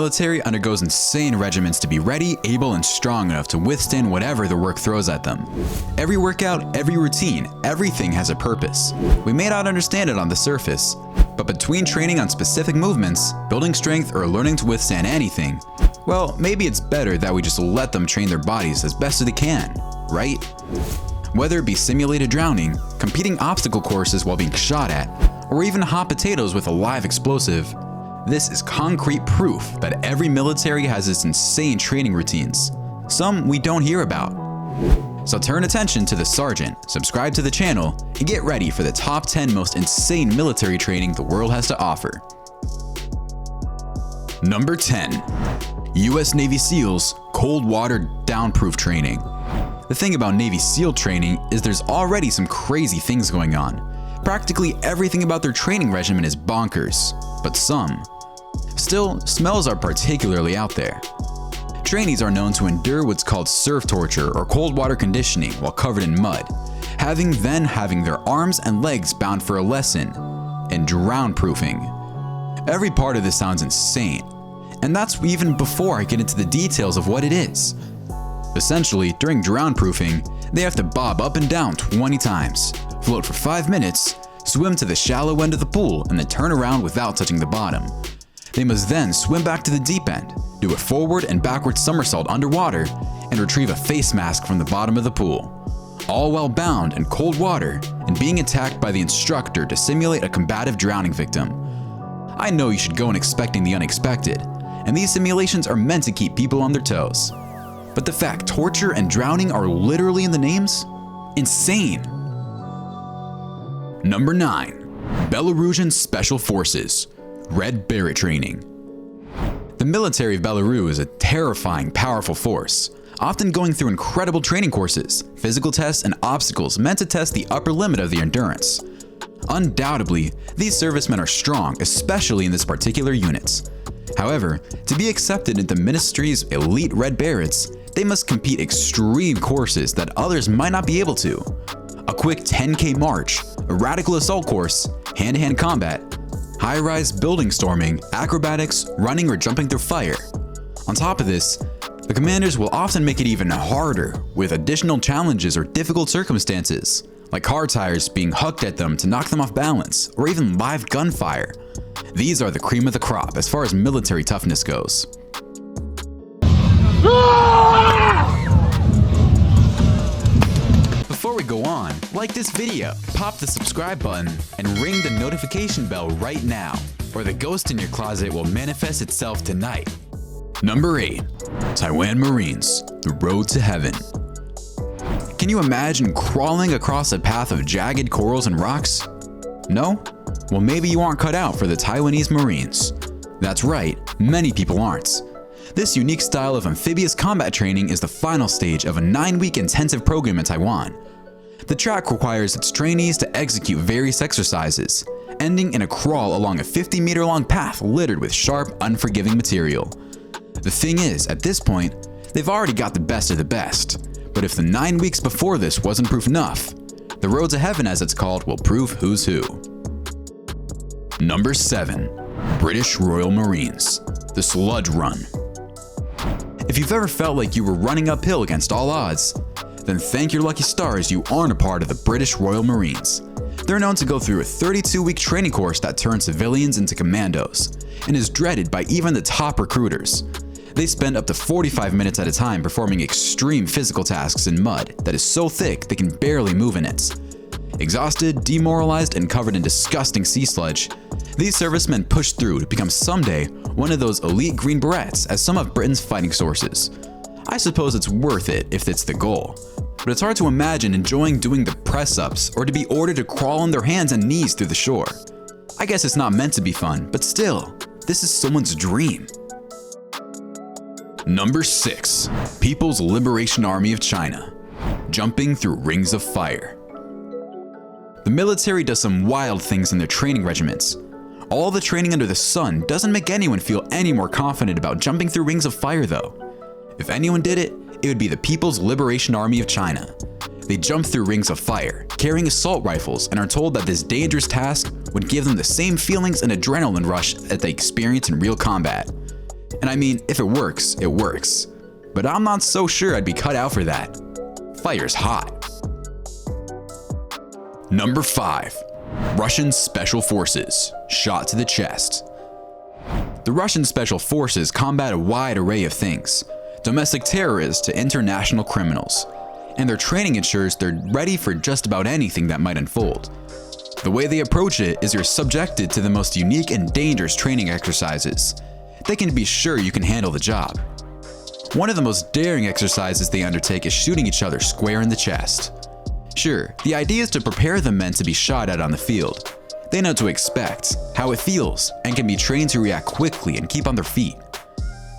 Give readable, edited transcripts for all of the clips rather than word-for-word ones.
military undergoes insane regimens to be ready, able, and strong enough to withstand whatever the work throws at them. Every workout, every routine, everything has a purpose. We may not understand it on the surface, but between training on specific movements, building strength, or learning to withstand anything, well, maybe it's better that we just let them train their bodies as best as they can, right? Whether it be simulated drowning, competing obstacle courses while being shot at, or even hot potatoes with a live explosive, this is concrete proof that every military has its insane training routines, some we don't hear about. So turn attention to the sergeant, subscribe to the channel, and get ready for the top 10 most insane military training the world has to offer. Number 10. US Navy SEALs Cold Water Downproof Training. The thing about Navy SEAL training is there's already some crazy things going on. Practically everything about their training regimen is bonkers, but some. Still, smells are particularly out there. Trainees are known to endure what's called surf torture or cold water conditioning while covered in mud, having their arms and legs bound for a lesson in drown proofing. Every part of this sounds insane, and that's even before I get into the details of what it is. Essentially, during drown proofing, they have to bob up and down 20 times, float for 5 minutes, swim to the shallow end of the pool, and then turn around without touching the bottom. They must then swim back to the deep end, do a forward and backward somersault underwater, and retrieve a face mask from the bottom of the pool, all while bound in cold water and being attacked by the instructor to simulate a combative drowning victim. I know you should go in expecting the unexpected, and these simulations are meant to keep people on their toes. But the fact torture and drowning are literally in the names? Insane! Number 9. Belarusian Special Forces Red Beret Training. The military of Belarus is a terrifying, powerful force, often going through incredible training courses, physical tests, and obstacles meant to test the upper limit of their endurance. Undoubtedly, these servicemen are strong, especially in this particular unit. However, to be accepted into ministry's elite Red Berets, they must compete extreme courses that others might not be able to. A quick 10K march, a radical assault course, hand-to-hand combat, high-rise building storming, acrobatics, running or jumping through fire. On top of this, the commanders will often make it even harder with additional challenges or difficult circumstances, like car tires being hucked at them to knock them off balance, or even live gunfire. These are the cream of the crop as far as military toughness goes. Before we go on, like this video, pop the subscribe button, and ring the notification bell right now, or the ghost in your closet will manifest itself tonight. Number 8. Taiwan Marines, the road to heaven. Can you imagine crawling across a path of jagged corals and rocks? No? Well, maybe you aren't cut out for the Taiwanese Marines. That's right, many people aren't. This unique style of amphibious combat training is the final stage of a 9-week intensive program in Taiwan. The track requires its trainees to execute various exercises, ending in a crawl along a 50-meter-long path littered with sharp, unforgiving material. The thing is, at this point, they've already got the best of the best, but if the 9 weeks before this wasn't proof enough, the road to heaven, as it's called, will prove who's who. Number 7. British Royal Marines, the Sludge Run. If you've ever felt like you were running uphill against all odds, then thank your lucky stars you aren't a part of the British Royal Marines. They're known to go through a 32-week training course that turns civilians into commandos, and is dreaded by even the top recruiters. They spend up to 45 minutes at a time performing extreme physical tasks in mud that is so thick they can barely move in it. Exhausted, demoralized, and covered in disgusting sea sludge, these servicemen push through to become someday one of those elite Green Berets as some of Britain's fighting sources. I suppose it's worth it if it's the goal, but it's hard to imagine enjoying doing the press-ups or to be ordered to crawl on their hands and knees through the shore. I guess it's not meant to be fun, but still, this is someone's dream. Number 6. People's Liberation Army of China, jumping through rings of fire. The military does some wild things in their training regiments. All the training under the sun doesn't make anyone feel any more confident about jumping through rings of fire though. If anyone did it, it would be the People's Liberation Army of China. They jump through rings of fire, carrying assault rifles, and are told that this dangerous task would give them the same feelings and adrenaline rush that they experience in real combat. And I mean, if it works, it works. But I'm not so sure I'd be cut out for that. Fire's hot. Number 5. Russian Special Forces, shot to the chest. The Russian Special Forces combat a wide array of things, domestic terrorists to international criminals, and their training ensures they're ready for just about anything that might unfold. The way they approach it is you're subjected to the most unique and dangerous training exercises. They can be sure you can handle the job. One of the most daring exercises they undertake is shooting each other square in the chest. Sure, the idea is to prepare the men to be shot at on the field. They know what to expect, how it feels, and can be trained to react quickly and keep on their feet.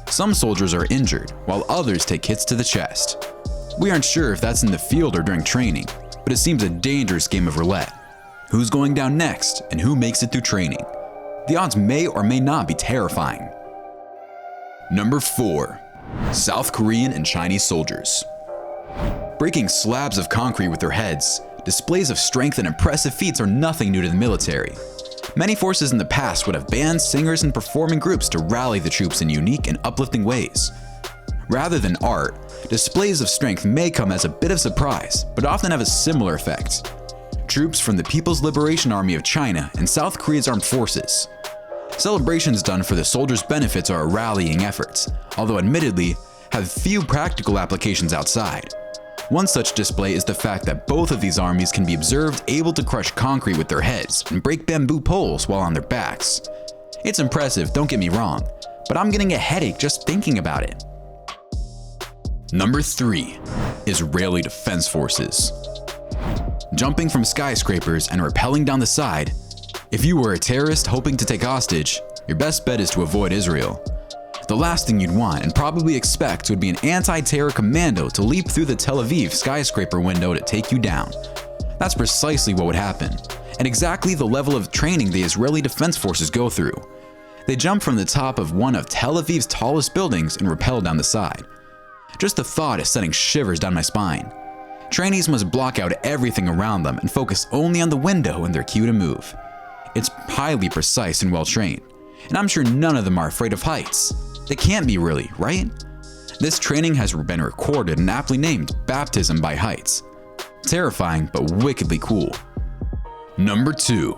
Some soldiers are injured, while others take hits to the chest. We aren't sure if that's in the field or during training, but it seems a dangerous game of roulette. Who's going down next, and who makes it through training? The odds may or may not be terrifying. Number 4. South Korean and Chinese soldiers. Breaking slabs of concrete with their heads, displays of strength and impressive feats are nothing new to the military. Many forces in the past would have bands, singers, and performing groups to rally the troops in unique and uplifting ways. Rather than art, displays of strength may come as a bit of surprise, but often have a similar effect. Troops from the People's Liberation Army of China and South Korea's armed forces. Celebrations done for the soldiers' benefits are a rallying effort, although admittedly, have few practical applications outside. One such display is the fact that both of these armies can be observed able to crush concrete with their heads and break bamboo poles while on their backs. It's impressive, don't get me wrong, but I'm getting a headache just thinking about it. Number 3. Israeli Defense Forces. Jumping from skyscrapers and rappelling down the side. If you were a terrorist hoping to take hostage, your best bet is to avoid Israel. The last thing you'd want and probably expect would be an anti-terror commando to leap through the Tel Aviv skyscraper window to take you down. That's precisely what would happen, and exactly the level of training the Israeli Defense Forces go through. They jump from the top of one of Tel Aviv's tallest buildings and rappel down the side. Just the thought is sending shivers down my spine. Trainees must block out everything around them and focus only on the window when they're cue to move. It's highly precise and well trained, and I'm sure none of them are afraid of heights. They can't be really, right? This training has been recorded and aptly named Baptism by Heights. Terrifying, but wickedly cool. Number 2.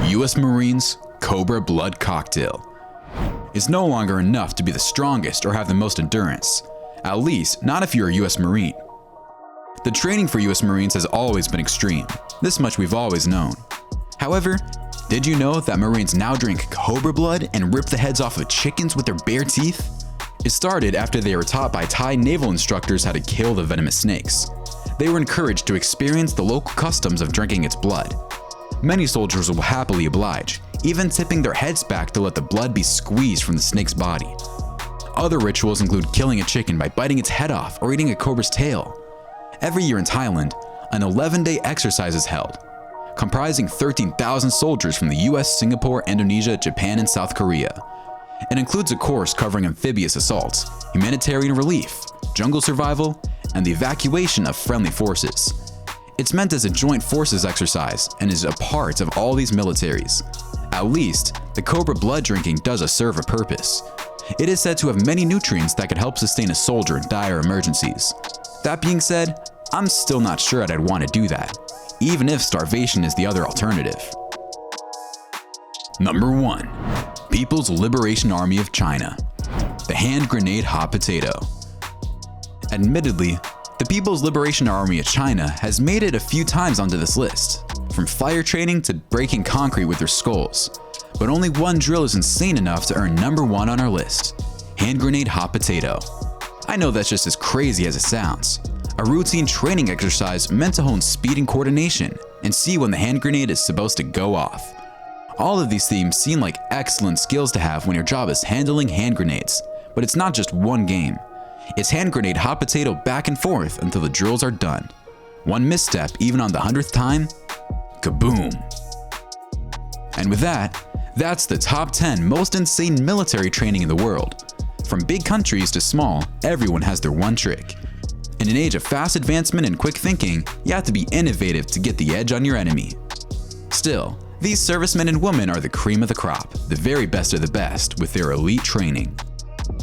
US Marines Cobra Blood Cocktail. It's no longer enough to be the strongest or have the most endurance. At least, not if you're a US Marine. The training for US Marines has always been extreme. This much we've always known. However, did you know that Marines now drink cobra blood and rip the heads off of chickens with their bare teeth? It started after they were taught by Thai naval instructors how to kill the venomous snakes. They were encouraged to experience the local customs of drinking its blood. Many soldiers will happily oblige, even tipping their heads back to let the blood be squeezed from the snake's body. Other rituals include killing a chicken by biting its head off or eating a cobra's tail. Every year in Thailand, an 11-day exercise is held, comprising 13,000 soldiers from the US, Singapore, Indonesia, Japan, and South Korea. It includes a course covering amphibious assaults, humanitarian relief, jungle survival, and the evacuation of friendly forces. It's meant as a joint forces exercise and is a part of all these militaries. At least, the cobra blood drinking does serve a purpose. It is said to have many nutrients that could help sustain a soldier in dire emergencies. That being said, I'm still not sure that I'd want to do that, even if starvation is the other alternative. Number 1. People's Liberation Army of China. The hand grenade hot potato. Admittedly, the People's Liberation Army of China has made it a few times onto this list, from fire training to breaking concrete with their skulls. But only one drill is insane enough to earn number 1 on our list: hand grenade hot potato. I know that's just as crazy as it sounds. A routine training exercise meant to hone speed and coordination, and see when the hand grenade is supposed to go off. All of these themes seem like excellent skills to have when your job is handling hand grenades, but it's not just one game. It's hand grenade hot potato back and forth until the drills are done. One misstep even on the 100th time, kaboom. And with that, that's the top 10 most insane military training in the world. From big countries to small, everyone has their one trick. In an age of fast advancement and quick thinking, you have to be innovative to get the edge on your enemy. Still, these servicemen and women are the cream of the crop, the very best of the best with their elite training.